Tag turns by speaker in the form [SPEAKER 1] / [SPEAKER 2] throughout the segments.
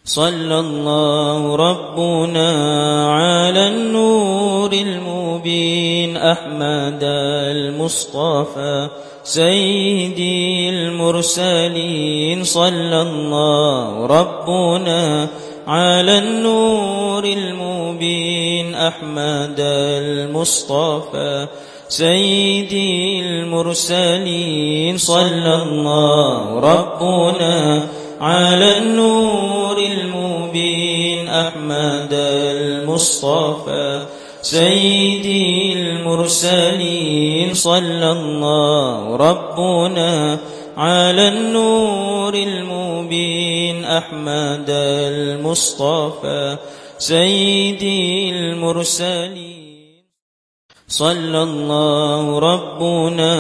[SPEAKER 1] صلى الله ربنا على النور المبين أحمد المصطفى سيدي المرسلين. صلى الله ربنا على النور المبين أحمد المصطفى سيدي المرسلين. صلى الله ربنا على النور المبين أحمد المصطفى سيدي المرسلين. صلى الله ربنا على النور المبين أحمد المصطفى سيدي المرسلين. صلى الله ربنا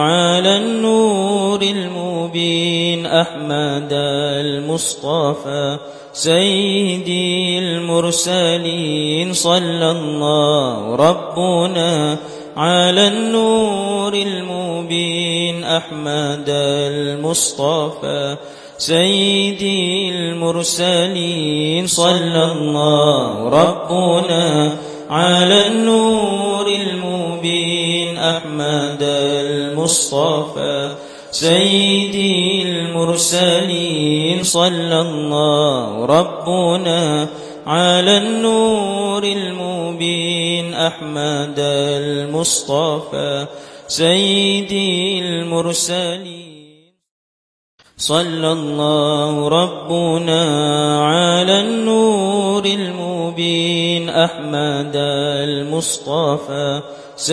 [SPEAKER 1] على النور المبين أحمد المصطفى سيدي المرسلين. صلى الله ربنا على النور المبين أحمد المصطفى سيدي المرسلين. صلى الله ربنا على النور المبين أحمد المصطفى سيدي المرسلين. صلى الله ربنا على النور المبين أحمد المصطفى سيدي المرسلين. صلى الله ربنا على النور المبين أحمد المصطفى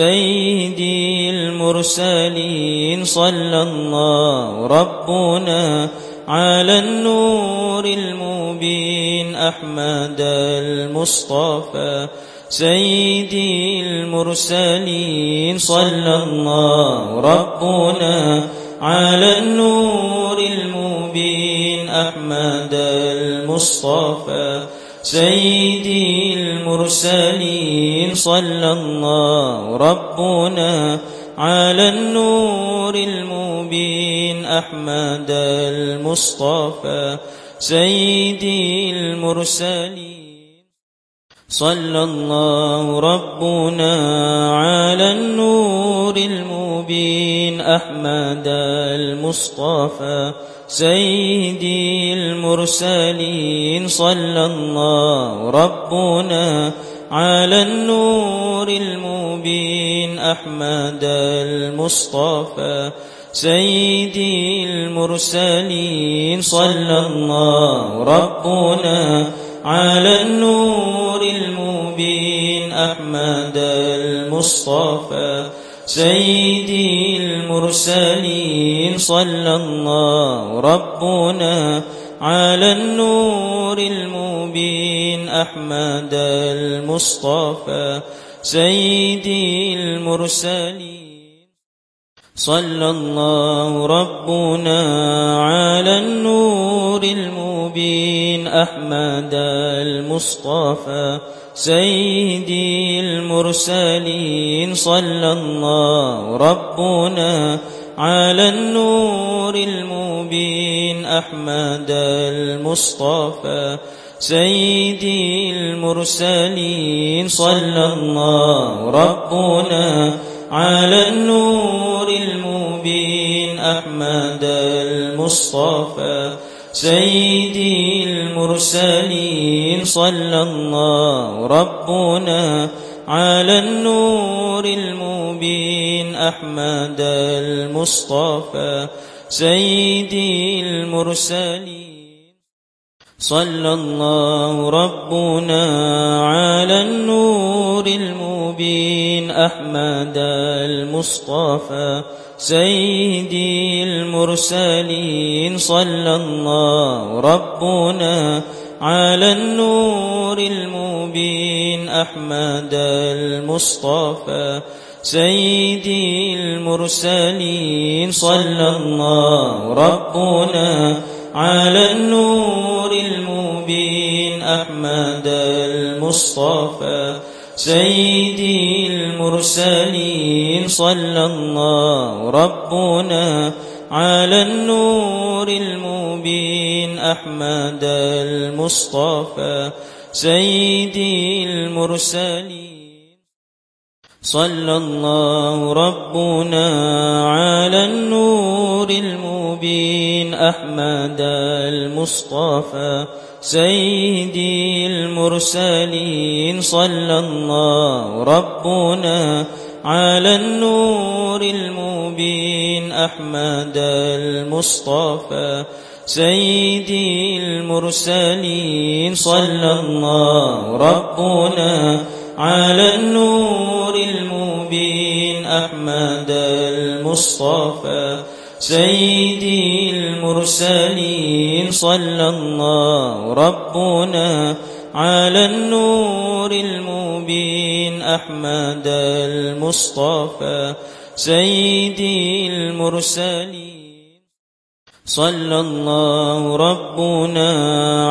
[SPEAKER 1] سيدي المرسلين. صلى الله ربنا على النور المبين أحمد المصطفى سيدي المرسلين. صلى الله ربنا على النور المبين أحمد المصطفى سيدي المرسلين. صلى الله ربنا على النور المبين أحمد المصطفى سيدي المرسلين. صلى الله ربنا على النور المبين أحمد المصطفى سيدي المرسلين. صلى الله ربنا على النور المبين أحمد المصطفى سيدي المرسلين. صلى الله ربنا على النور المبين أحمد المصطفى سيدي المرسلين. صلى الله ربنا على النور المبين أحمد المصطفى سيدي المرسلين. صلى الله ربنا على النور المبين أحمد المصطفى سيدي المرسلين. صلى الله ربنا على النور المبين أحمد المصطفى سيدي المرسلين. صلى الله ربنا على النور المبين أحمد المصطفى سيدي المرسلين. صلى الله ربنا على النور المبين أحمد المصطفى سيدي المرسلين. صلى الله ربنا على النور المبين أحمد المصطفى سيدي المرسلين. صلى الله ربنا على النور المبين أحمد المصطفى سيدي المرسلين. صلى الله ربنا على النور المبين أحمد المصطفى سيدي المرسلين. صلى الله ربنا على النور المبين أحمد المصطفى سيدي المرسلين صلى الله ربنا على النور المبين أحمد المصطفى سيدي المرسلين صلى الله ربنا على النور المبين أحمد المصطفى سيدي المرسلين صلى الله ربنا على النور المبين أحمد المصطفى سيدي المرسلين صلى الله ربنا على النور المبين أحمد المصطفى سيدي المرسلين صلى الله ربنا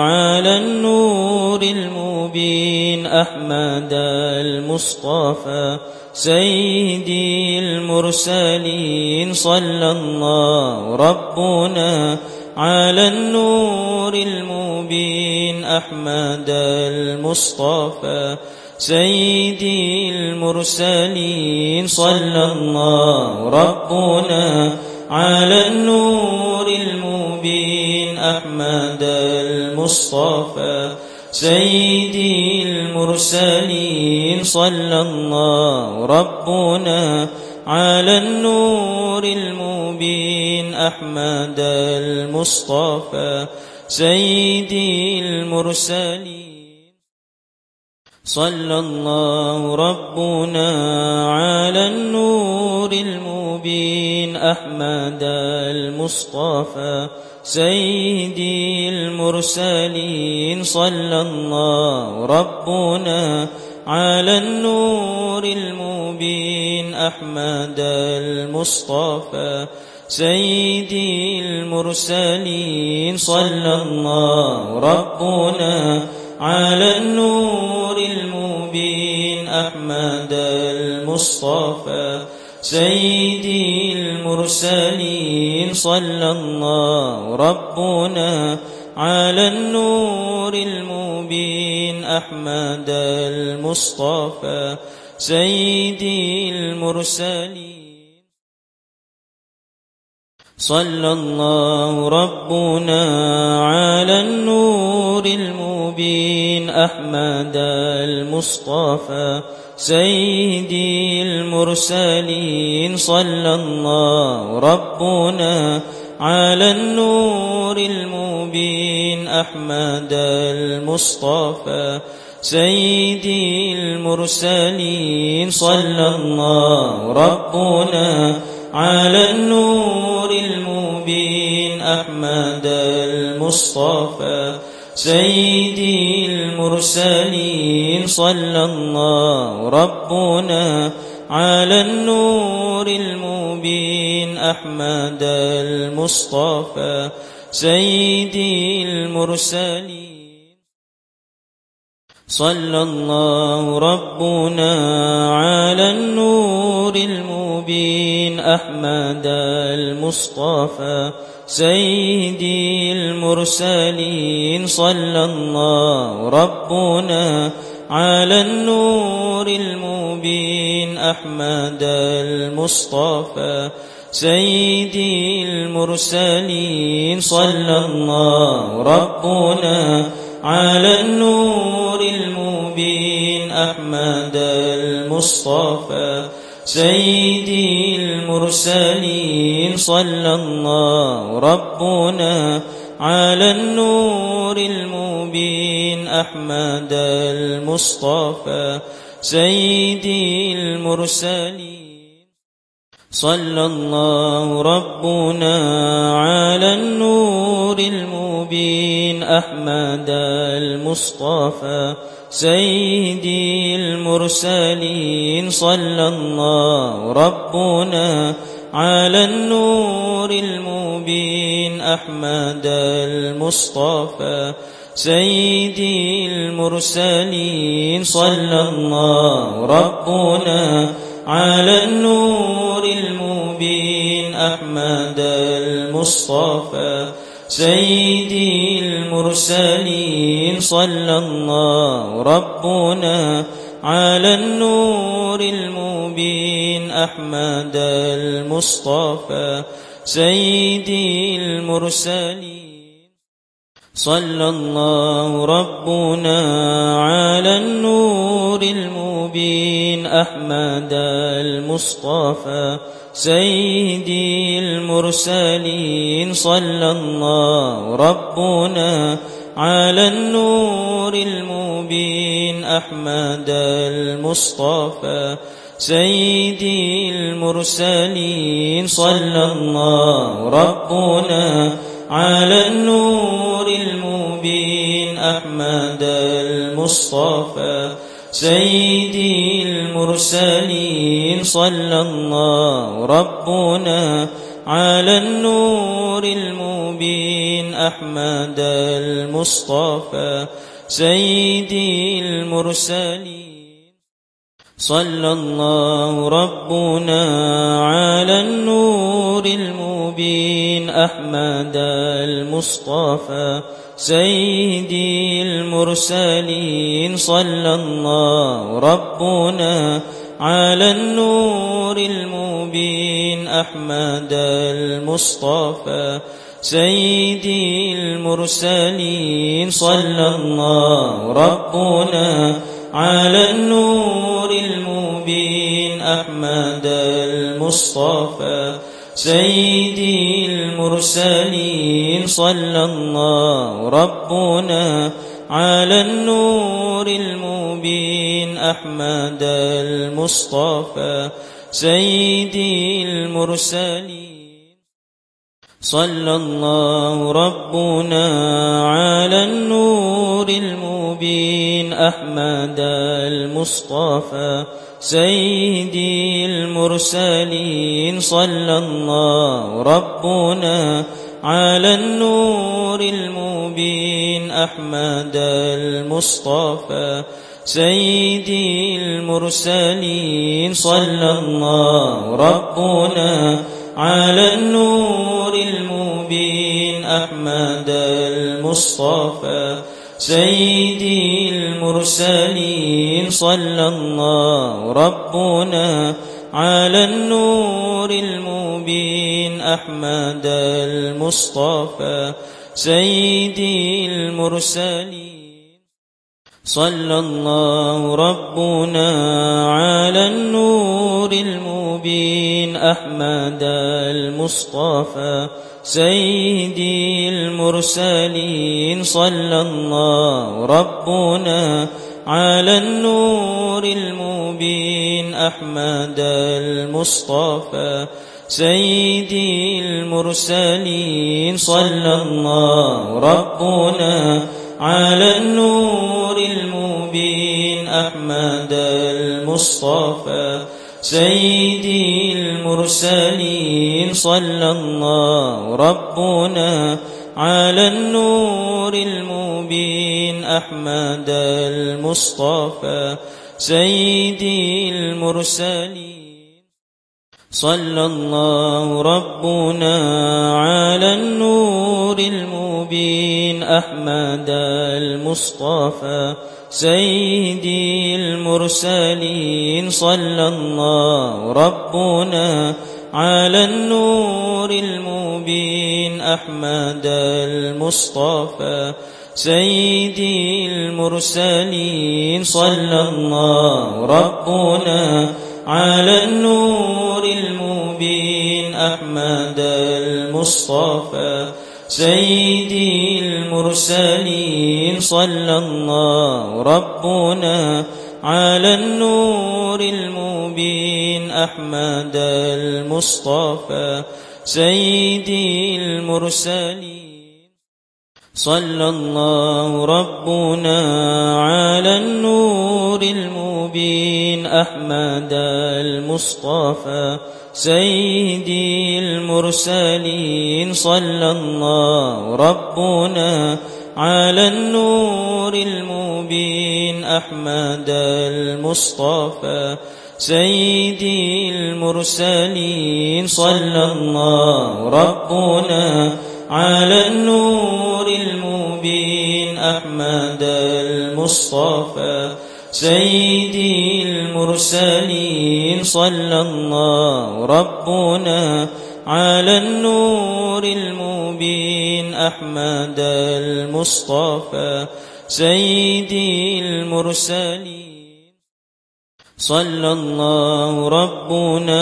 [SPEAKER 1] على النور المبين أحمد المصطفى سيدي المرسلين صلى الله ربنا على النور المبين أحمد المصطفى سيدي المرسلين صلى الله ربنا على النور المبين أحمد المصطفى سيدي المرسلين صلى الله ربنا على النور المبين أحمد المصطفى سيدي المرسلين صلى الله ربنا على النور المبين أحمد المصطفى سيدي المرسلين صلى الله ربنا على النور المبين أحمد المصطفى سيدي المرسلين صلى الله ربنا على النور المبين أحمد المصطفى سيدي المرسلين صلى الله ربنا على النور المبين أحمد المصطفى سيدي المرسلين صلى الله ربنا على النور المبين أحمد المصطفى سيدي المرسلين صلى الله ربنا على النور المبين أحمد المصطفى سيدي المرسلين صلى الله ربنا على النور المبين أحمد المصطفى سيدي المرسلين صلى الله ربنا على النور المبين أحمد المصطفى سيدي المرسلين صلى الله ربنا على النور المبين أحمد المصطفى سيدي المرسلين صلى الله ربنا على النور المبين أحمد المصطفى سيدي المرسلين صلى الله ربنا على النور المبين أحمد المصطفى سيدي المرسلين صلى الله ربنا على النور المبين أحمد المصطفى سيدي المرسلين صلى الله ربنا على النور المبين أحمد المصطفى سيدي المرسلين صلى الله ربنا على النور المبين أحمد المصطفى سيدي المرسلين صلى الله ربنا على النور المبين أحمد المصطفى سيدي المرسلين صلى الله ربنا على النور المبين أحمد المصطفى سيدي المرسلين صلى الله ربنا على النور المبين أحمد المصطفى سيدي المرسلين صلى الله ربنا على النور المبين أحمد المصطفى سيدي المرسلين صلى الله ربنا على النور المبين أحمد المصطفى سيدي المرسلين صلى الله ربنا على النور المبين أحمد المصطفى سيدي المرسلين صلى الله ربنا على النور المبين أحمد المصطفى سيدي المرسلين صلى الله ربنا على النور المبين أحمد المصطفى سيدي المرسلين صلى الله ربنا على النور المبين أحمد المصطفى سيدي المرسلين صلى الله ربنا على النور المبين أحمد المصطفى سيدي المرسلين صلى الله ربنا على النور المبين أحمد المصطفى سيدي المرسلين صلى الله ربنا على النور المبين أحمد المصطفى سيدي المرسلين صلى الله ربنا على النور المبين أحمد المصطفى سيدي المرسلين صلى الله ربنا على النور المبين أحمد المصطفى سيدي المرسلين صلى الله ربنا على النور المبين أحمد المصطفى سيدي المرسلين صلى الله ربنا على النور المبين أحمد المصطفى سيدي المرسلين صلى الله ربنا على النور المبين أحمد المصطفى سيدي المرسلين صلى الله ربنا على النور المبين أحمد المصطفى سيدي المرسلين صلى الله ربنا على النور المبين أحمد المصطفى سيدي المرسلين صلى الله ربنا على النور المبين أحمد المصطفى سيدي المرسلين صلى الله ربنا على النور المبين أحمد المصطفى سيدي المرسلين صلى الله ربنا على النور المبين أحمد المصطفى سيدي المرسلين صلى الله ربنا على النور المبين أحمد المصطفى سيدي المرسلين صلى الله ربنا على النور المبين أحمد المصطفى سيدي المرسلين صلى الله ربنا على النور المبين أحمد المصطفى سيدي المرسلين صلى الله ربنا على النور المبين أحمد المصطفى سيدي المرسلين صلى الله ربنا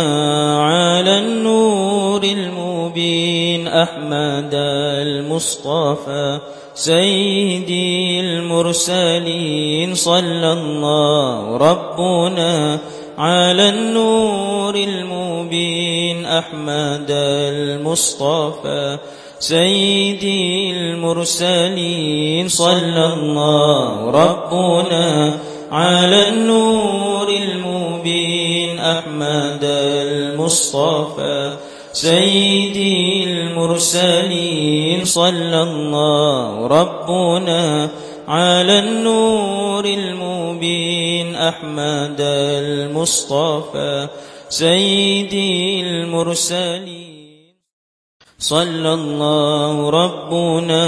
[SPEAKER 1] على النور المبين أحمد المصطفى سيدي المرسلين صلى الله ربنا على النور المبين أحمد المصطفى سيدي المرسلين صلى الله ربنا على النور المبين أحمد المصطفى سيدي المرسلين صلى الله ربنا على النور المبين أحمد المصطفى سيدي المرسلين صلى الله ربنا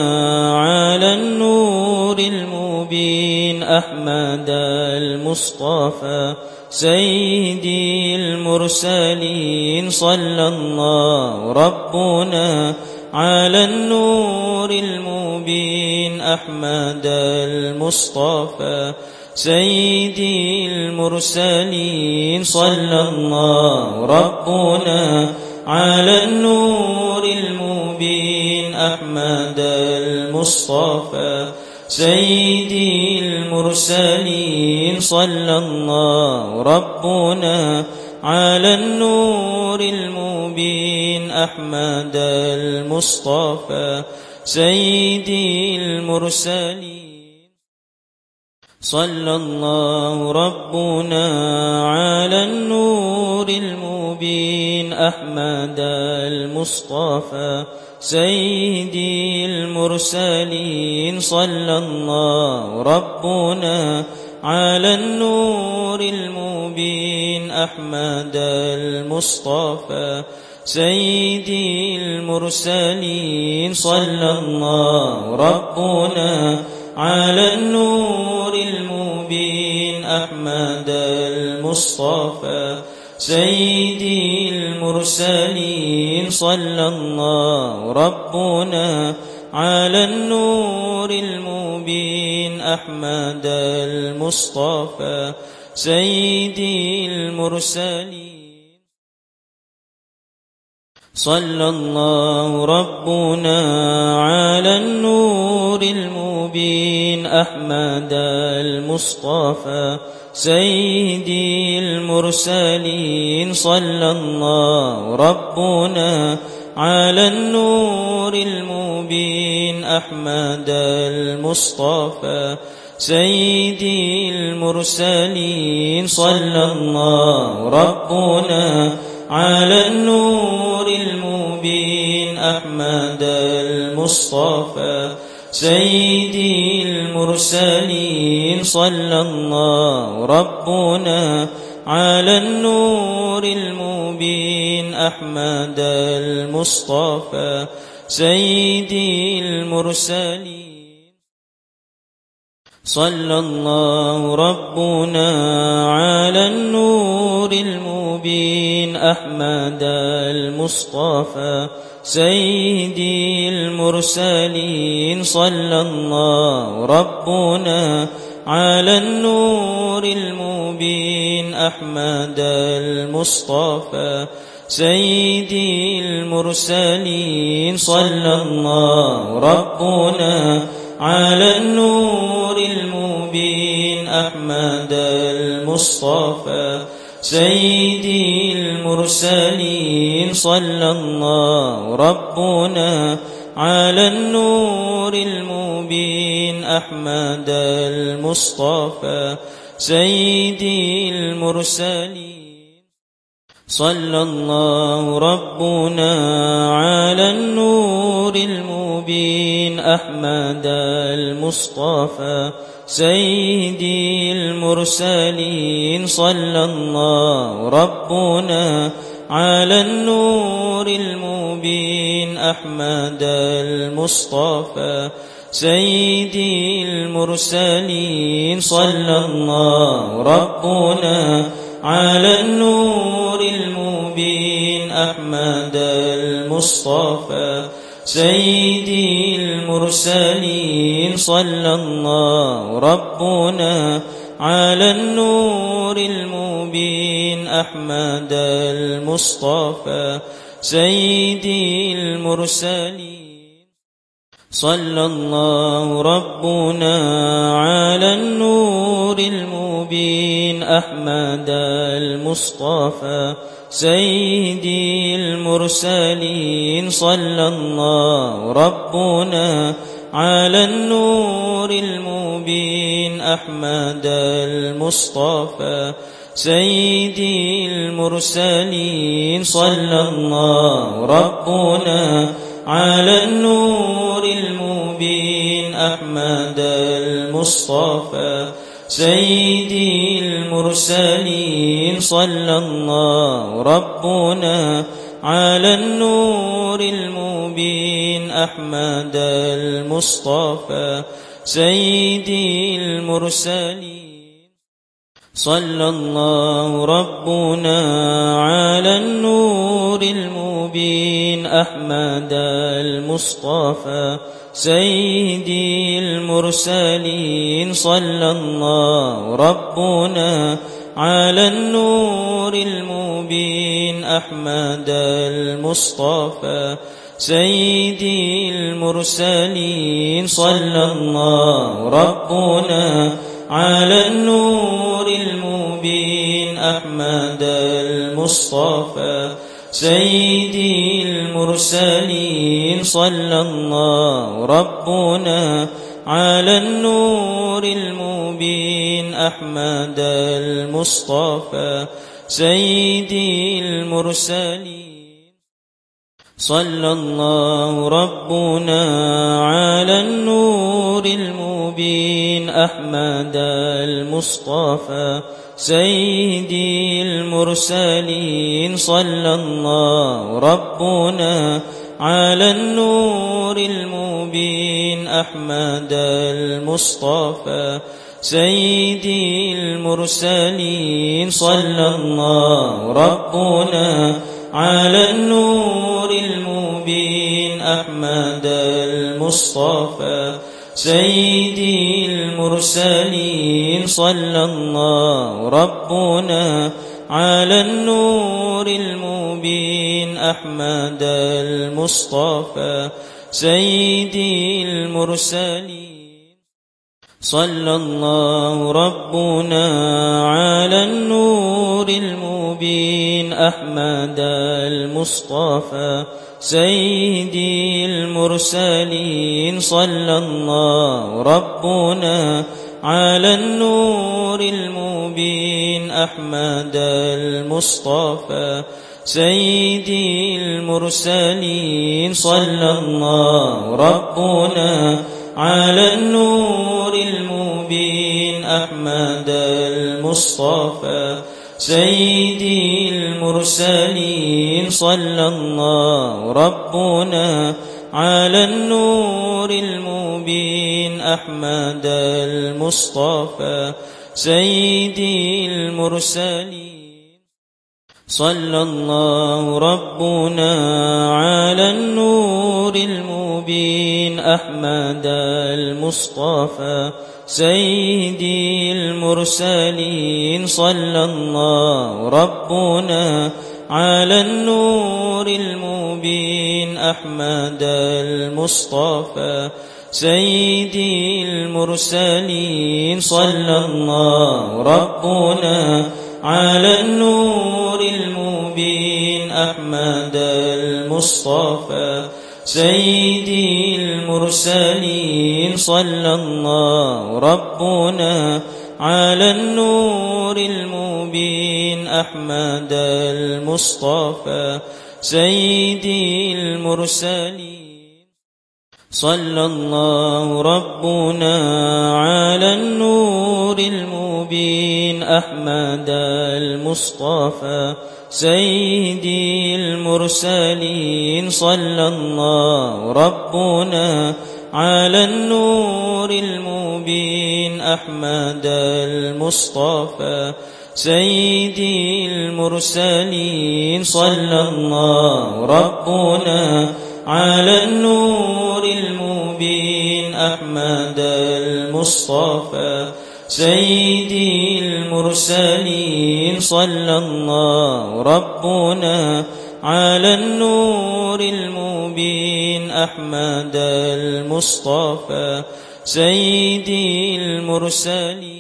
[SPEAKER 1] على النور المبين أحمد المصطفى سيدي المرسلين صلى الله ربنا على النور المبين أحمد المصطفى سيدي المرسلين صلى الله ربنا على النور المبين أحمد المصطفى سيدي المرسلين صلى الله ربنا على النور المبين أحمد المصطفى سيدي المرسلين صلى الله ربنا على النور المبين أحمد المصطفى سيدي المرسلين صلى الله ربنا على النور المبين أحمد المصطفى سيدي المرسلين صلى الله ربنا على النور المبين أحمد المصطفى سيدي المرسلين صلى الله ربنا على النور المبين أحمد المصطفى سيدي المرسلين صلى الله ربنا على النور المبين أحمد المصطفى سيدي المرسلين صلى الله ربنا على النور المبين أحمد المصطفى سيدي المرسلين صلى الله ربنا على النور المبين أحمد المصطفى سيدي المرسلين صلى الله ربنا على النور المبين أحمد المصطفى سيدي المرسلين صلى الله ربنا على النور المبين أحمد المصطفى سيدي المرسلين صلى الله ربنا على النور المبين أحمد المصطفى سيدي المرسلين صلى الله ربنا على النور المبين أحمد المصطفى سيدي المرسلين صلى الله ربنا على النور المبين أحمد المصطفى سيدي المرسلين صلى الله ربنا على النور المبين أحمد المصطفى سيدي المرسلين صلى الله ربنا على النور المبين أحمد المصطفى سيدي المرسلين صلى الله ربنا على النور المبين أحمد المصطفى سيدي المرسلين صلى الله ربنا على النور المبين أحمد المصطفى سيدي المرسلين صلى الله ربنا على النور المبين أحمد المصطفى سيدي المرسلين صلى الله ربنا على النور المبين أحمد المصطفى سيدي المرسلين صلى الله ربنا على النور المبين أحمد المصطفى سيدي المرسلين صلى الله ربنا على النور المبين أحمد المصطفى سيدي المرسلين صلى الله ربنا على النور المبين أحمد المصطفى سيدي المرسلين صلى الله ربنا على النور المبين أحمد المصطفى سيدي المرسلين صلى الله ربنا على النور المبين أحمد المصطفى سيدي المرسلين صلى الله ربنا على النور المبين أحمد المصطفى سيدي المرسلين صلى الله ربنا على النور المبين أحمد المصطفى سيدي المرسلين صلى الله ربنا على النور المبين أحمد المصطفى سيدي المرسلين صلى الله ربنا على النور المبين أحمد المصطفى سيدي المرسلين صلى الله ربنا على النور المبين أحمد المصطفى سيدي المرسلين صلى الله ربنا على النور المبين أحمد المصطفى سيدي المرسلين صلى الله ربنا على النور المبين أحمد المصطفى سيدي المرسلين صلى الله ربنا على النور المبين أحمد المصطفى سيدي المرسلين صلى الله ربنا على النور المبين أحمد المصطفى سيدي المرسلين صلى الله ربنا على النور المبين أحمد المصطفى سيدي المرسلين صلى الله ربنا على النور المبين أحمد المصطفى سيدي المرسلين صلى الله ربنا على النور المبين أحمد المصطفى سيدي المرسلين صلى الله ربنا على النور المبين أحمد المصطفى سيدي المرسلين صلى الله ربنا على النور المبين أحمد المصطفى سيدي المرسلين صلى الله ربنا على النور المبين أحمد المصطفى سيدي المرسلين صلى الله ربنا على النور المبين أحمد المصطفى سيدي المرسلين صلى الله ربنا على النور المبين أحمد المصطفى سيدي المرسلين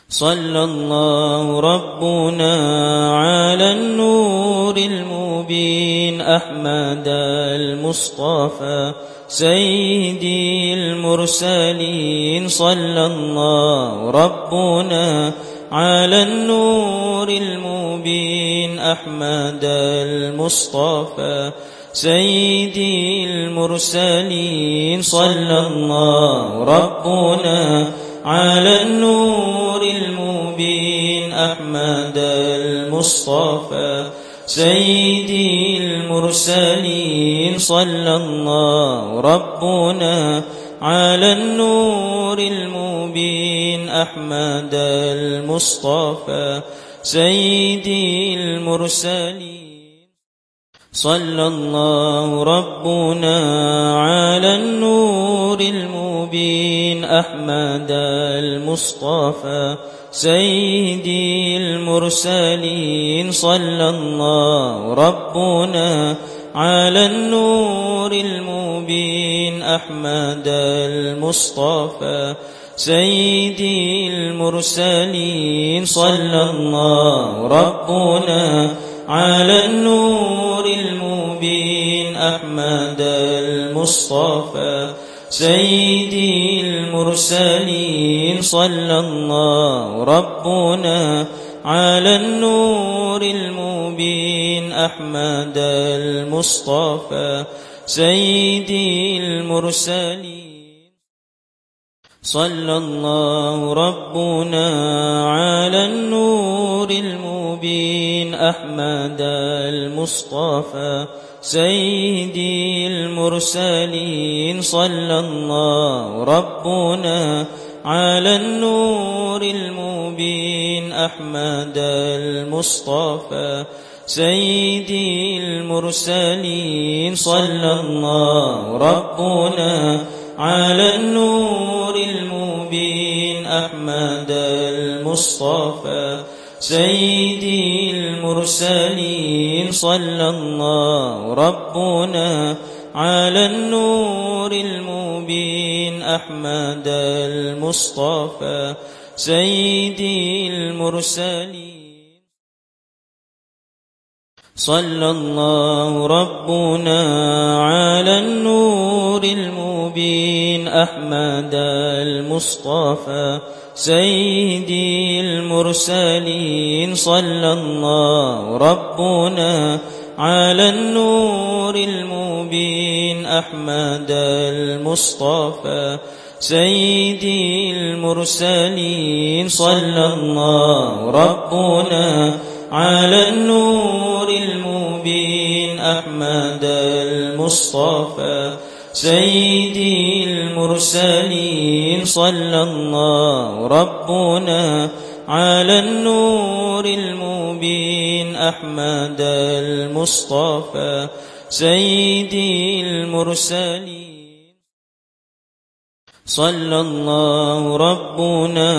[SPEAKER 1] صلى الله ربنا على النور المبين أحمد المصطفى سيدي المرسلين صلى الله ربنا على النور المبين أحمد المصطفى سيدي المرسلين صلى الله ربنا على النور المبين أحمد المصطفى سيدي المرسلين صلى الله ربنا على النور المبين أحمد المصطفى سيدي المرسلين صلى الله ربنا على النور المبين أحمد المصطفى سيدي المرسلين صلى الله ربنا على النور المبين أحمد المصطفى سيدي المرسلين صلى الله ربنا على النور المبين أحمد المصطفى سيدي المرسلين صلى الله ربنا على النور المبين أحمد المصطفى سيدي المرسلين صلى الله ربنا على النور المبين أحمد المصطفى سيدي المرسلين صلى الله ربنا على النور المبين أحمد المصطفى سيدي المرسلين صلى الله ربنا على النور المبين أحمد المصطفى سيدي المرسلين صلى الله ربنا على النور المبين أحمد المصطفى سيدي المرسلين صلى الله ربنا على النور المبين أحمد المصطفى سيدي المرسلين صلى الله ربنا على النور المبين أحمد المصطفى سيدي المرسلين صلى الله ربنا على النور المبين أحمد المصطفى سيدي المرسلين صلى الله ربنا على النور المبين أحمد المصطفى سيدي المرسلين صلى الله ربنا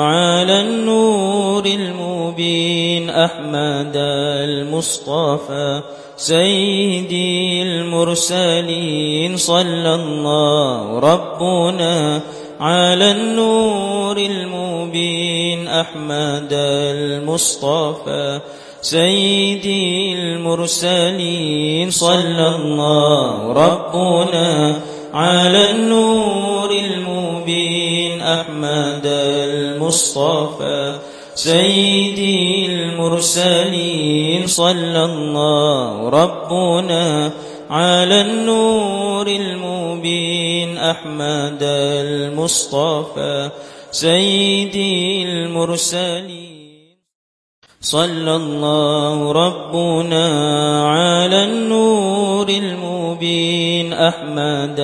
[SPEAKER 1] على النور المبين أحمد المصطفى سيدي المرسلين صلى الله ربنا على النور المبين أحمد المصطفى سيدي المرسلين صلى الله ربنا على النور المبين أحمد المصطفى سيدي المرسلين صلى الله ربنا على النور المبين أحمد المصطفى سيدي المرسلين صلى الله ربنا على النور المبين أحمد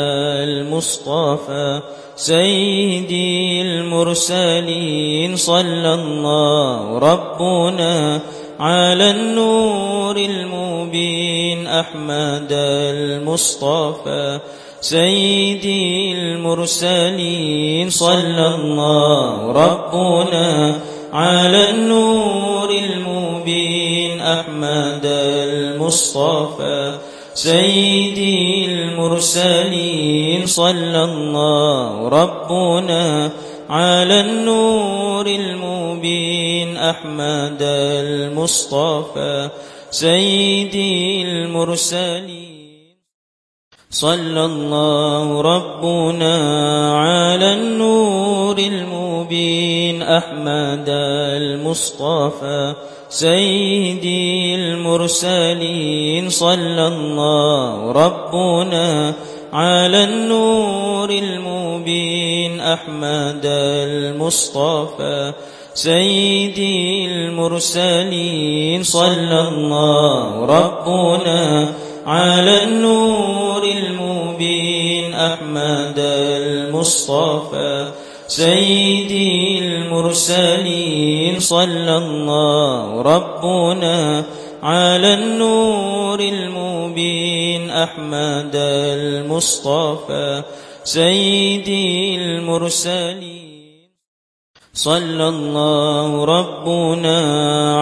[SPEAKER 1] المصطفى سيدي المرسلين صلى الله ربنا على النور المبين أحمد المصطفى سيدي المرسلين صلى الله ربنا على النور المبين أحمد المصطفى سيدي المرسلين صلى الله ربنا على النور المبين أحمد المصطفى سيدي المرسلين صلى الله ربنا على النور المبين أحمد المصطفى سيدي المرسلين صلى الله ربنا على النور المبين أحمد المصطفى سيدي المرسلين صلى الله ربنا على النور المبين أحمد المصطفى سيدي المرسلين صلى الله ربنا على النور المبين أحمد المصطفى سيدي المرسلين صلى الله ربنا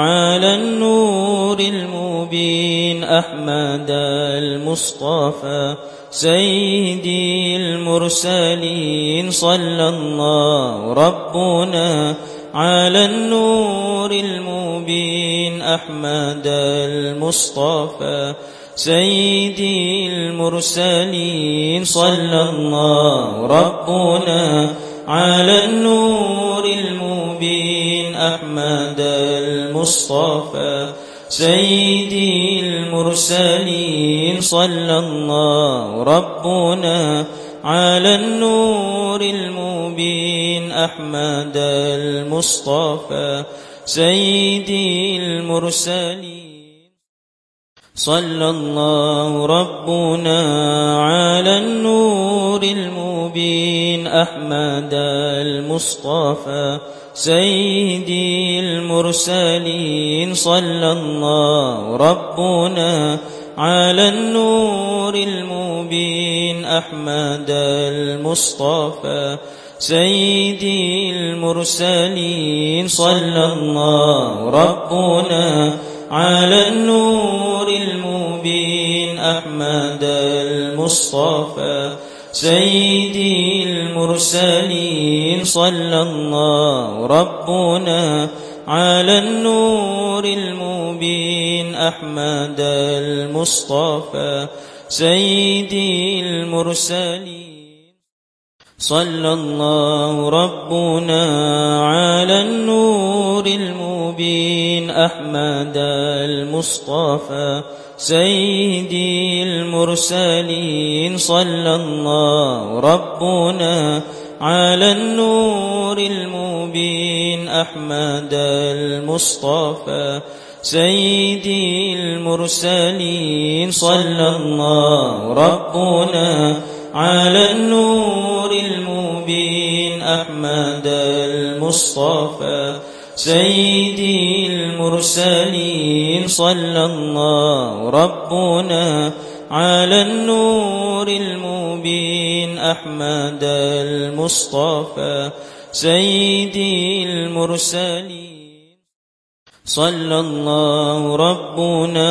[SPEAKER 1] على النور المبين أحمد المصطفى سيدي المرسلين صلى الله ربنا على النور المبين أحمد المصطفى سيدي المرسلين صلى الله ربنا على النور المبين أحمد المصطفى سيدي المرسلين صلى الله ربنا على النور المبين أحمد المصطفى سيدي المرسلين صلى الله ربنا على النور المبين أحمد المصطفى سيدي المرسلين صلى الله ربنا على النور المبين أحمد المصطفى سيدي المرسلين صلى الله ربنا على النور المبين أحمد المصطفى سيدي المرسلين صلى الله ربنا على النور المبين أحمد المصطفى سيدي المرسلين صلى الله ربنا على النور المبين أحمد المصطفى سيدي المرسلين صلى الله ربنا على النور المبين أحمد المصطفى سيدي المرسلين صلى الله ربنا على النور المبين أحمد المصطفى سيدي المرسلين صلى الله ربنا على النور المبين أحمد المصطفى سيدي المرسلين صلى الله ربنا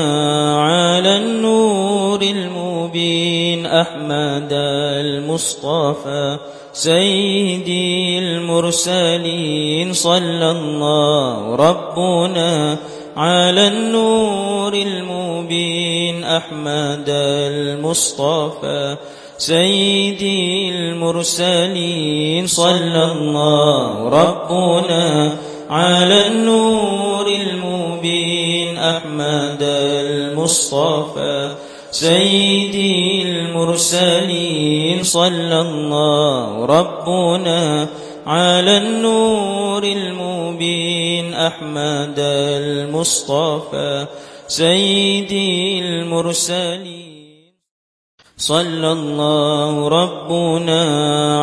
[SPEAKER 1] على النور المبين أحمد المصطفى سيدي المرسلين صلى الله ربنا على النور المبين أحمد المصطفى سيدي المرسلين صلى الله ربنا على النور المبين أحمد المصطفى سيدي المرسلين صلى الله ربنا على النور المبين أحمد المصطفى سيدي المرسلين صلى الله ربنا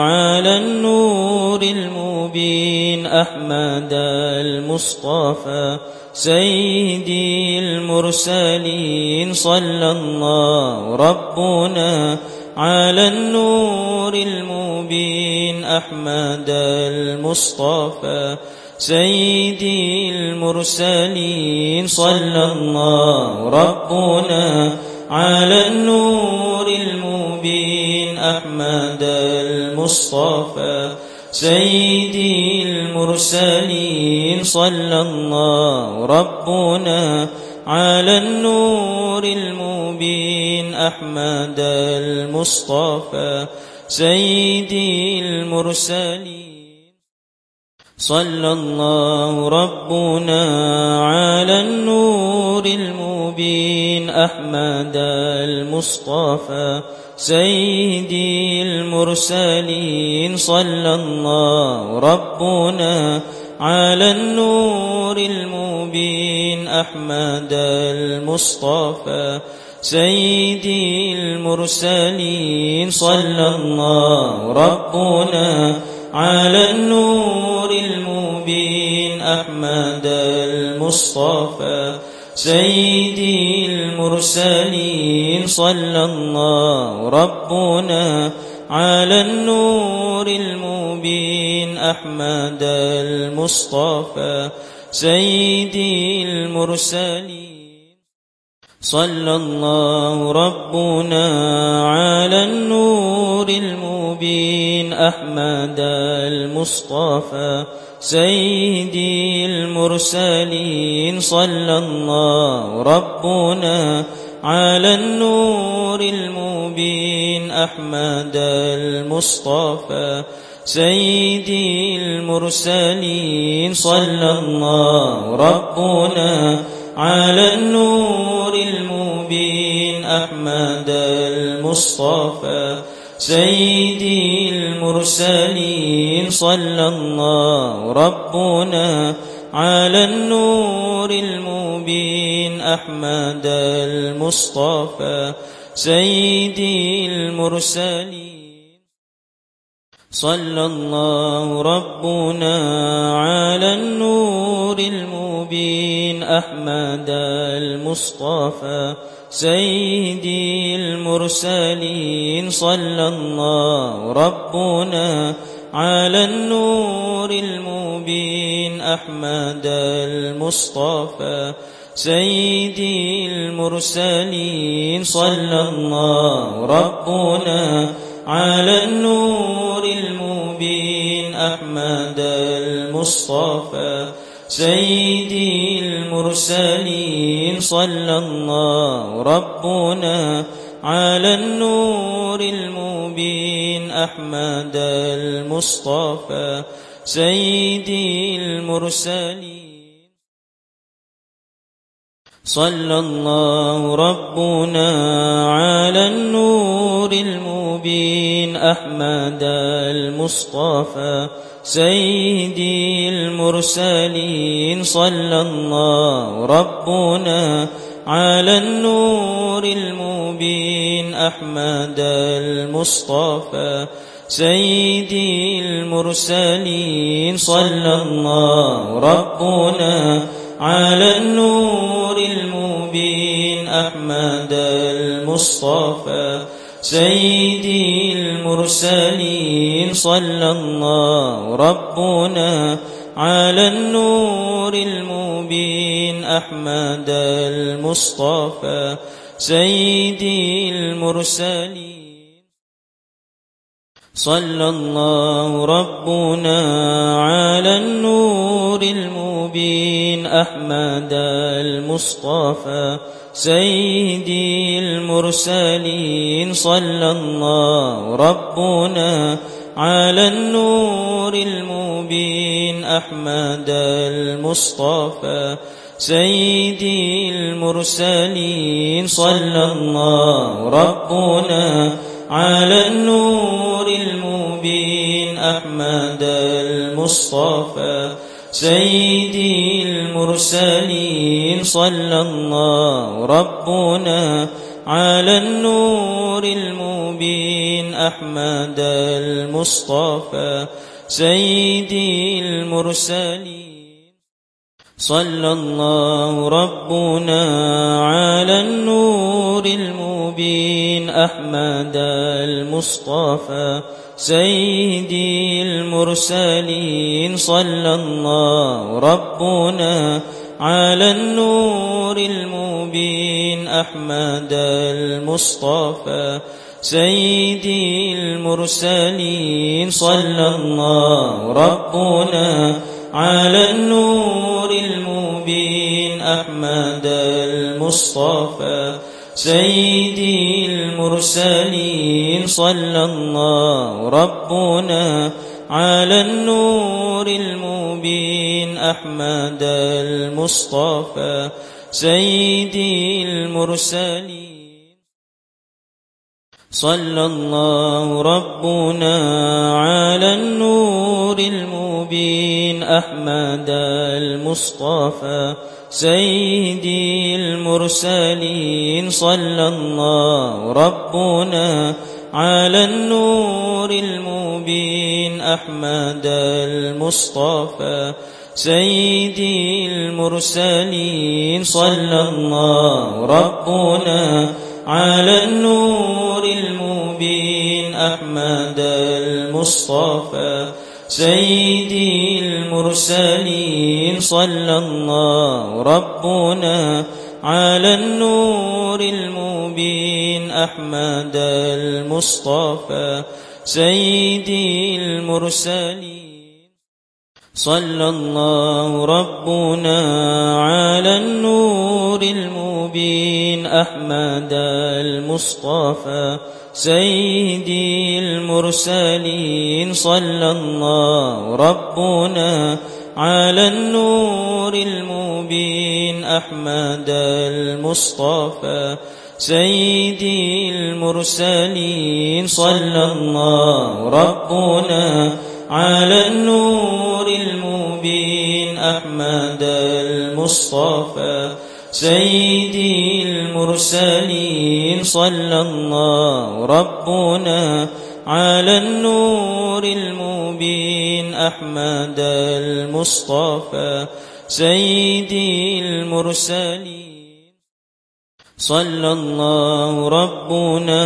[SPEAKER 1] على النور المبين أحمد المصطفى سيدي المرسلين صلى الله ربنا على النور المبين أحمد المصطفى سيدي المرسلين صلى الله ربنا على النور المبين أحمد المصطفى سيدي المرسلين صلى الله ربنا على النور المبين أحمد المصطفى سيدي المرسلين صلى الله ربنا على النور المبين أحمد المصطفى سيدي المرسلين صلى الله ربنا على النور المبين أحمد المصطفى سيدي المرسلين صلى الله ربنا على النور المبين أحمد المصطفى سيدي المرسلين صلى الله ربنا على النور المبين أحمد المصطفى سيدي المرسلين صلى الله ربنا على النور المبين أحمد المصطفى سيدي المرسلين صلى الله ربنا على النور المبين أحمد المصطفى سيدي المرسلين صلى الله ربنا على النور المبين أحمد المصطفى سيدي المرسلين صلى الله ربنا على النور المبين أحمد المصطفى سيدي المرسلين صلى الله ربنا على النور المبين أحمد المصطفى سيدي المرسلين صلى الله ربنا على النور المبين أحمد المصطفى سيدي المرسلين صلى الله ربنا على النور المبين أحمد المصطفى سيدي المرسلين صلى الله ربنا على النور المبين أحمد المصطفى سيدي المرسلين صلى الله ربنا على النور المبين أحمد المصطفى سيدي المرسلين صلى الله ربنا على النور المبين أحمد المصطفى سيدي المرسلين صلى الله ربنا على النور المبين أحمد المصطفى سيدي المرسلين صلى الله ربنا على النور المبين أحمد المصطفى سيدي المرسلين صلى الله ربنا على النور المبين أحمد المصطفى سيدي المرسلين صلى الله ربنا على النور المبين أحمد المصطفى سيدي المرسلين صلى الله ربنا على النور المبين أحمد المصطفى سيدي المرسلين صلى الله ربنا على النور المبين أحمد المصطفى سيدي المرسلين صلى الله ربنا على النور المبين أحمد المصطفى سيدي المرسلين صلى الله ربنا على النور المبين أحمد المصطفى سيدي المرسلين صلى الله ربنا على النور المبين أحمد المصطفى سيدي المرسلين صلى الله ربنا على النور المبين أحمد المصطفى سيدي المرسلين صلى الله ربنا على النور المبين أحمد المصطفى سيدي المرسلين صلى الله ربنا على النور المبين أحمد المصطفى سيدي المرسلين صلى الله ربنا على النور المبين أحمد المصطفى سيدي المرسلين صلى الله ربنا على النور المبين أحمد المصطفى سيدي المرسلين صلى الله ربنا على النور المبين أحمد المصطفى سيدي المرسلين صلى الله ربنا على النور المبين أحمد المصطفى سيدي المرسلين صلى الله ربنا على النور المبين أحمد المصطفى سيدي المرسلين صلى الله ربنا على النور المبين أحمد المصطفى سيدي المرسلين صلى الله ربنا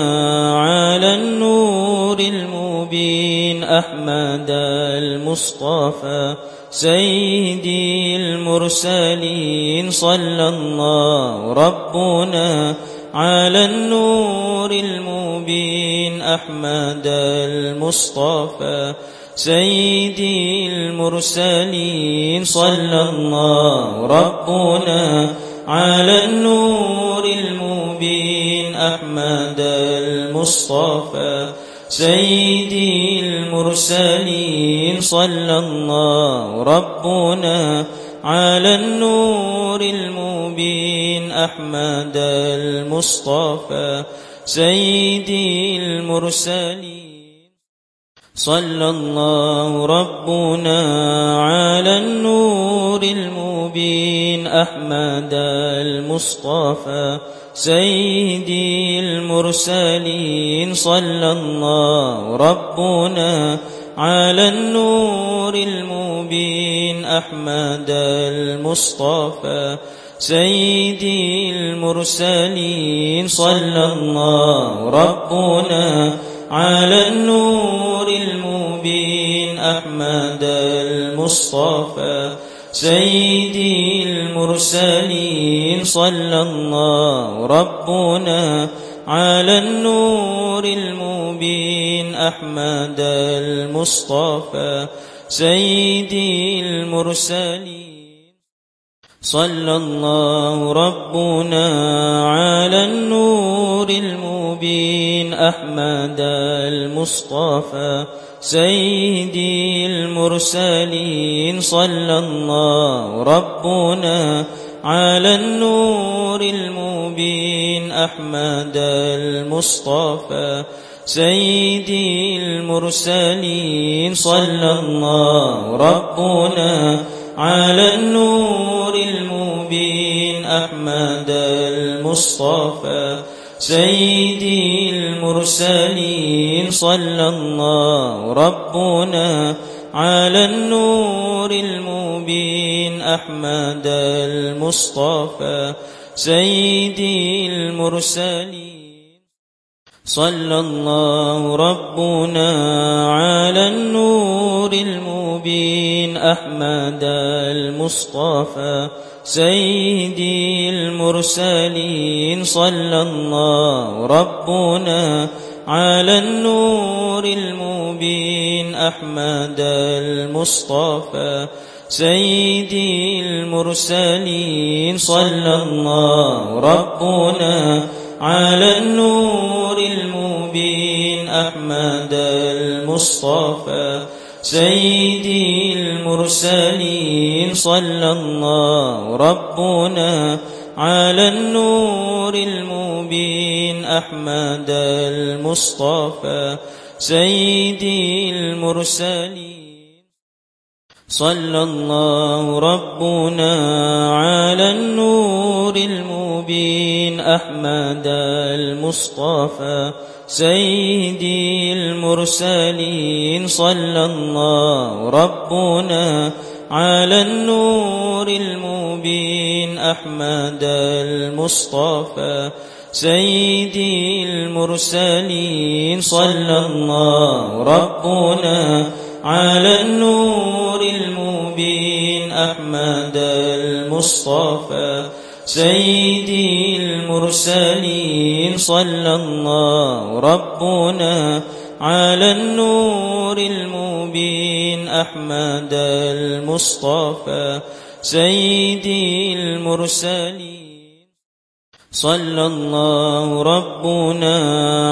[SPEAKER 1] على النور المبين أحمد المصطفى سيدي المرسلين صلى الله ربنا على النور المبين أحمد المصطفى سيدي المرسلين صلى الله ربنا على النور المبين أحمد المصطفى سيدي المرسلين صلى الله ربنا على النور المبين أحمد المصطفى سيدي المرسلين صلى الله ربنا على النور المبين أحمد المصطفى سيدي المرسلين صلى الله ربنا على النور المبين أحمد المصطفى سيدي المرسلين صلى الله ربنا على النور المبين أحمد المصطفى سيدي المرسلين صلى الله ربنا على النور المبين أحمد المصطفى سيدي المرسلين صلى الله ربنا على النور المبين أحمد المصطفى سيدي المرسلين صلى الله ربنا على النور المبين أحمد المصطفى سيدي المرسلين صلى الله ربنا على النور المبين أحمد المصطفى سيدي المرسلين صلى الله ربنا على النور المبين أحمد المصطفى سيدي المرسلين صلى الله ربنا على النور المبين أحمد المصطفى سيدي المرسلين صلى الله ربنا على النور المبين أحمد المصطفى سيدي المرسلين صلى الله ربنا على النور المبين أحمد المصطفى سيدي المرسلين صلى الله ربنا على النور المبين أحمد المصطفى سيدي المرسلين صلى الله ربنا على النور المبين أحمد المصطفى سيدي المرسلين صلى الله ربنا على النور المبين أحمد المصطفى سيدي المرسلين صلى الله ربنا على النور المبين أحمد المصطفى سيدي المرسلين صلى الله ربنا على النور المبين أحمد المصطفى سيدي المرسلين صلى الله ربنا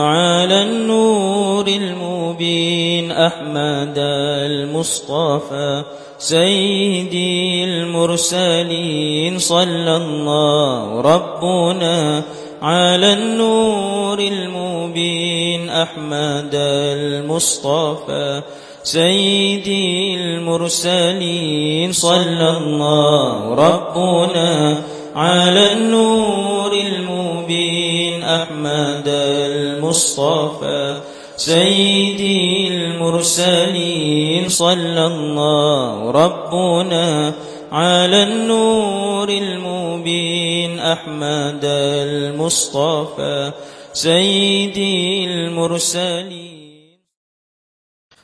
[SPEAKER 1] على النور المبين أحمد المصطفى سيدي المرسلين صلى الله ربنا على النور المبين أحمد المصطفى سيدي المرسلين صلى الله ربنا على النور المبين أحمد المصطفى سيدي المرسلين صلى الله ربنا على النور المبين أحمد المصطفى سيدي المرسلين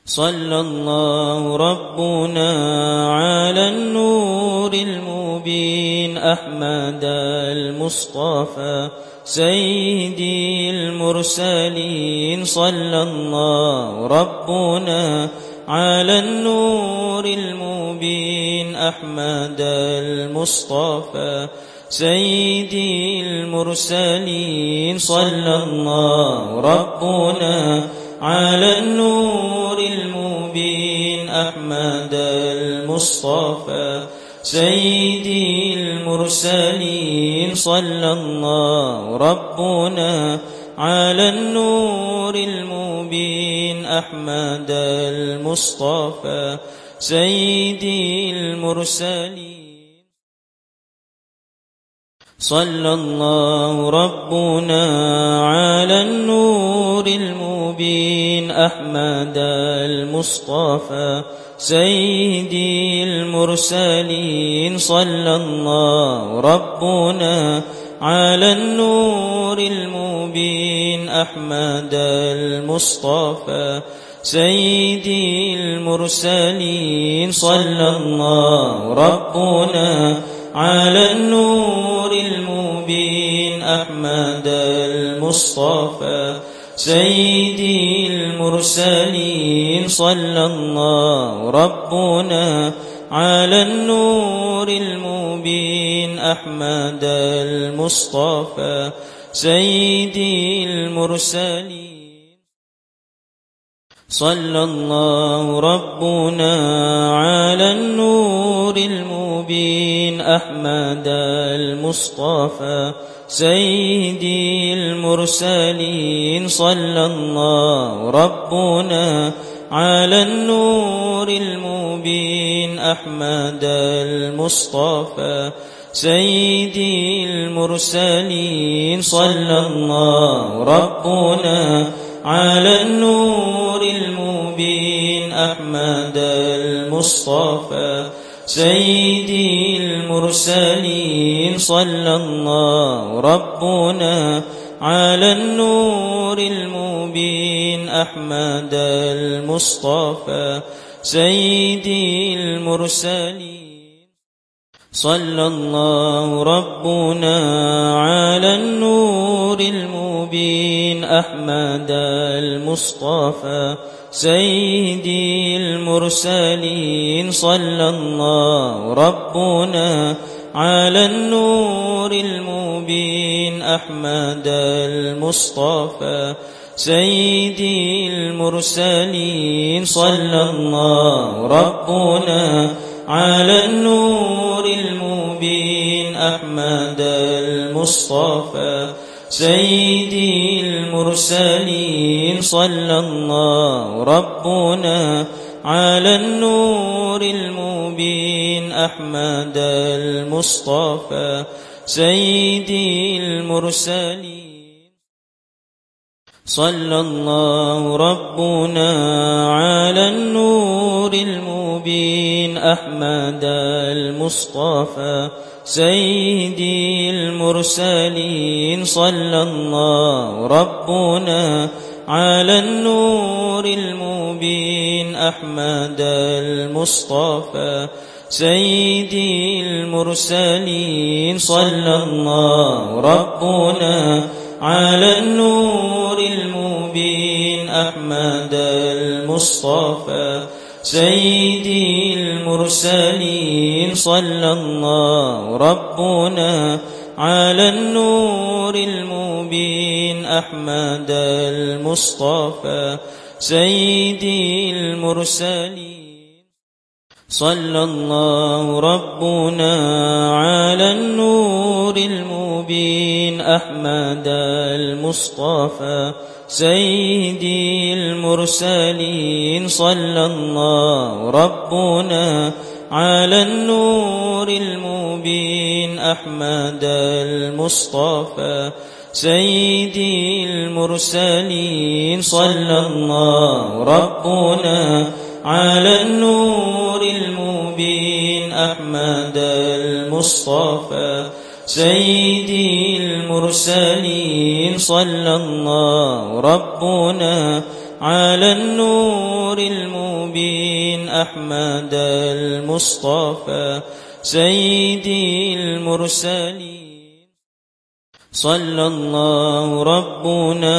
[SPEAKER 1] صلى الله ربنا على النور المبين أحمد المصطفى سيدي المرسلين صلى الله ربنا على النور المبين أحمد المصطفى سيدي المرسلين صلى الله ربنا على النور المبين أحمد المصطفى سيدي المرسلين صلى الله ربنا على النور المبين أحمد المصطفى سيدي المرسلين صلى الله ربنا على النور المبين أحمد المصطفى سيدي المرسلين صلى الله ربنا على النور المبين أحمد المصطفى سيدي المرسلين صلى الله ربنا على النور المبين أحمد المصطفى سيدي المرسلين صلى الله ربنا على النور المبين أحمد المصطفى سيدي المرسلين صلى الله ربنا على النور المبين أحمد المصطفى سيدي المرسلين صلى الله ربنا على النور المبين أحمد المصطفى سيدي المرسلين صلى الله ربنا على النور المبين أحمد المصطفى سيدي المرسلين صلى الله ربنا على النور المبين أحمد المصطفى سيدي المرسلين صلى الله ربنا على النور المبين أحمد المصطفى سيدي المرسلين صلى الله ربنا على النور المبين أحمد المصطفى سيدي المرسلين صلى الله ربنا على النور المبين أحمد المصطفى سيدي المرسلين صلى الله ربنا على النور المبين أحمد المصطفى سيدي المرسلين صلى الله ربنا على النور المبين أحمد المصطفى سيدي المرسلين صلى الله ربنا على النور المبين أحمد المصطفى سيدي المرسلين صلى الله ربنا على النور المبين أحمد المصطفى سيدي المرسلين صلى الله ربنا على النور المبين أحمد المصطفى سيدي المرسلين صلى الله ربنا على النور المبين أحمد المصطفى سيدي المرسلين صلى الله ربنا على النور المبين أحمد المصطفى سيدي المرسلين صلى الله ربنا على النور المبين أحمد المصطفى سيدي المرسلين صلى الله ربنا على النور المبين أحمد المصطفى سيدي المرسلين صلى الله ربنا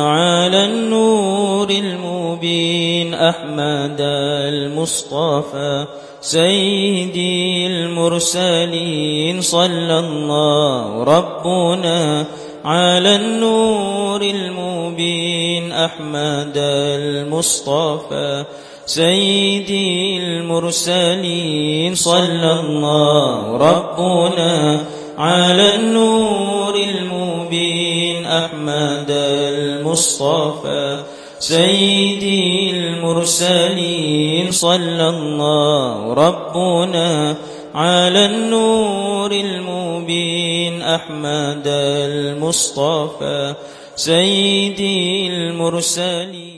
[SPEAKER 1] على النور المبين أحمد المصطفى سيدي المرسلين صلى الله ربنا على النور المبين أحمد المصطفى سيدي المرسلين صلى الله ربنا على النور المبين أحمد المصطفى سيدي المرسلين صلى الله ربنا على النور المبين أحمد المصطفى سيدي المرسلين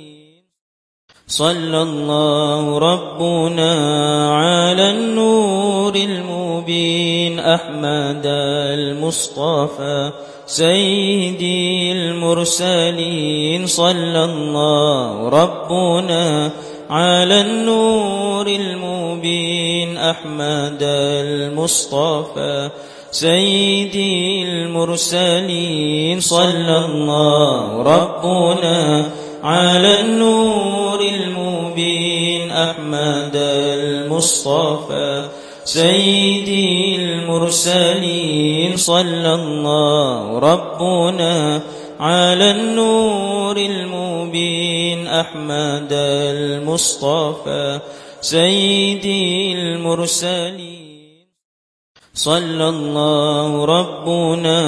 [SPEAKER 1] صلى الله ربنا على النور المبين أحمد المصطفى سيدي المرسلين صلى الله ربنا على النور المبين أحمد المصطفى سيدي المرسلين صلى الله ربنا على النور المبين أحمد المصطفى سيدي المرسلين صلى الله ربنا على النور المبين أحمد المصطفى سيدي المرسلين صلى الله ربنا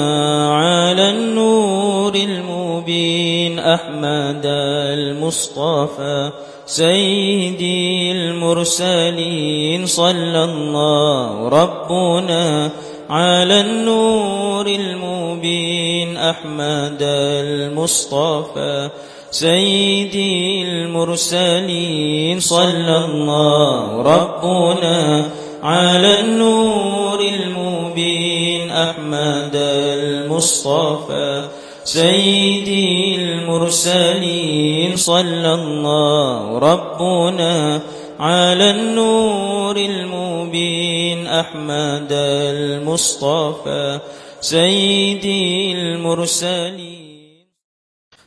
[SPEAKER 1] على النور المبين أحمد المصطفى سيدي المرسلين صلى الله ربنا على النور المبين أحمد المصطفى سيدي المرسلين صلى الله ربنا على النور المبين أحمد المصطفى سيدي المرسلين صلى الله ربنا على النور المبين أحمد المصطفى سيدي المرسلين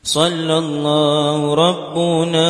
[SPEAKER 1] صلى الله ربنا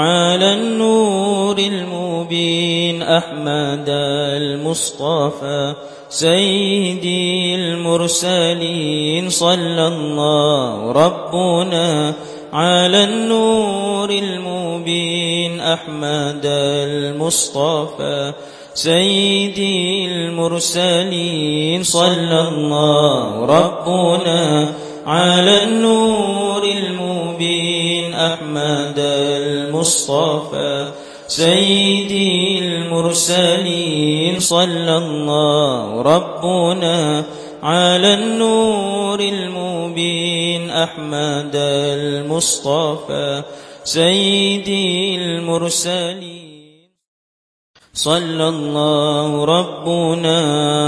[SPEAKER 1] على النور المبين أحمد المصطفى سيدي المرسلين صلى الله ربنا على النور المبين أحمد المصطفى سيدي المرسلين صلى الله ربنا على النور المبين أحمد المصطفى سيدي المرسلين صلى الله ربنا على النور المبين أحمد المصطفى سيدي المرسلين صلى الله ربنا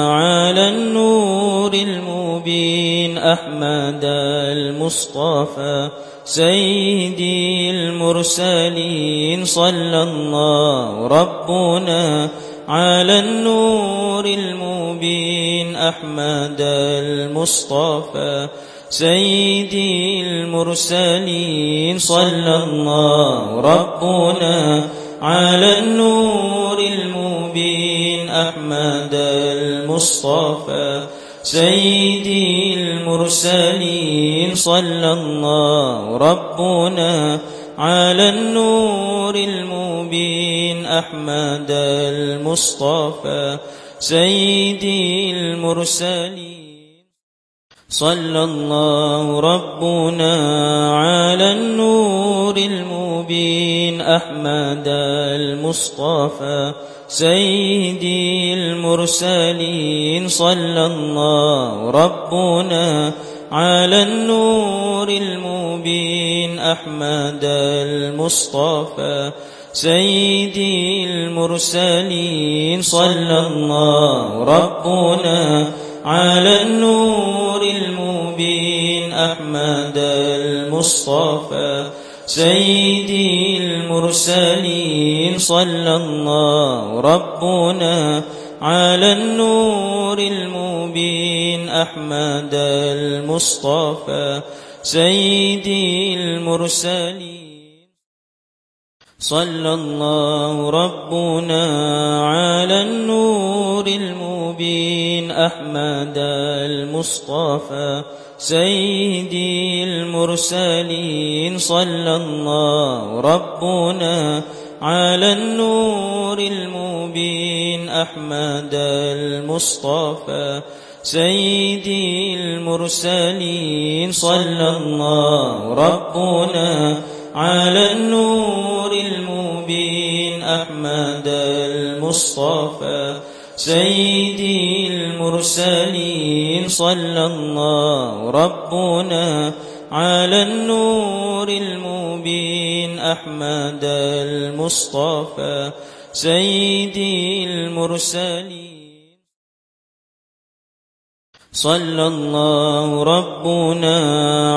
[SPEAKER 1] على النور المبين أحمد المصطفى سيدي المرسلين صلى الله ربنا على النور المبين أحمد المصطفى سيدي المرسلين صلى الله ربنا على النور المبين أحمد المصطفى سيدي المرسلين صلى الله ربنا على النور المبين أحمد المصطفى سيدي المرسلين صلى الله ربنا على النور المبين أحمد المصطفى سيدي المرسلين صلى الله ربنا على النور المبين أحمد المصطفى سيدي المرسلين صلى الله ربنا على النور المبين أحمد المصطفى سيدي المرسلين صلى الله ربنا على النور المبين أحمد المصطفى سيدي المرسلين صلى الله ربنا على النور المبين أحمد المصطفى سيدي المرسلين صلى الله ربنا على النور المبين أحمد المصطفى سيدي المرسلين صلى الله ربنا على النور المبين أحمد المصطفى سيدي المرسلين صلى الله ربنا على النور المبين أحمد المصطفى سيدي المرسلين صلى الله ربنا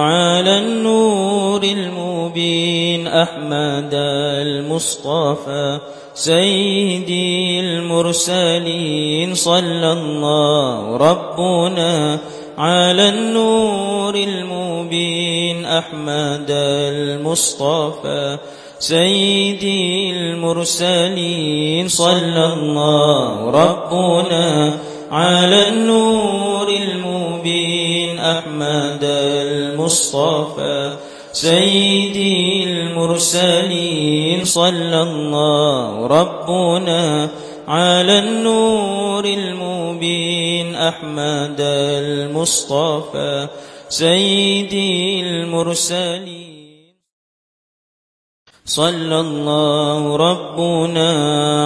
[SPEAKER 1] على النور المبين أحمد المصطفى سيدي المرسلين صلى الله ربنا على النور المبين أحمد المصطفى سيدي المرسلين صلى الله ربنا على النور المبين أحمد المصطفى سيدي المرسلين صلى الله ربنا على النور المبين أحمد المصطفى سيدي المرسلين صلى الله ربنا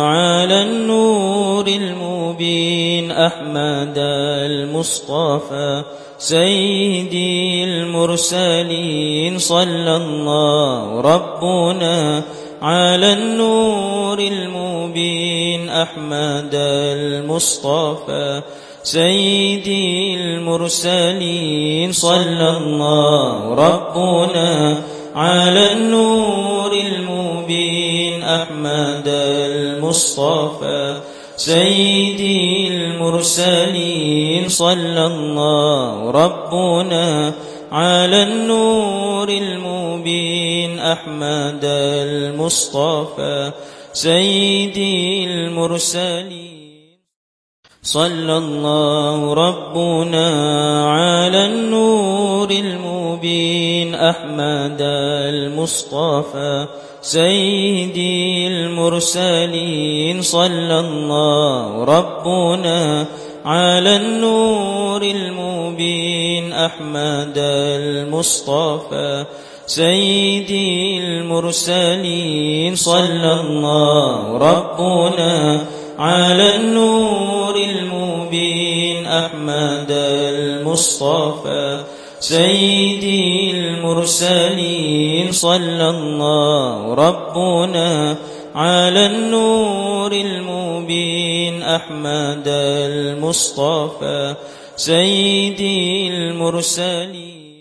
[SPEAKER 1] على النور المبين أحمد المصطفى سيدي المرسلين صلى الله ربنا على النور المبين أحمد المصطفى سيدي المرسلين صلى الله ربنا على النور المبين أحمد المصطفى سيدي المرسلين صلى الله ربنا على النور المبين أحمد المصطفى سيدي المرسلين صلى الله ربنا على النور المبين أحمد المصطفى سيدي المرسلين صلى الله ربنا على النور المبين أحمد المصطفى سيدي المرسلين صلى الله ربنا على النور المبين أحمد المصطفى سيدي المرسلين صلى الله ربنا على النور المبين أحمد المصطفى سيدي المرسلين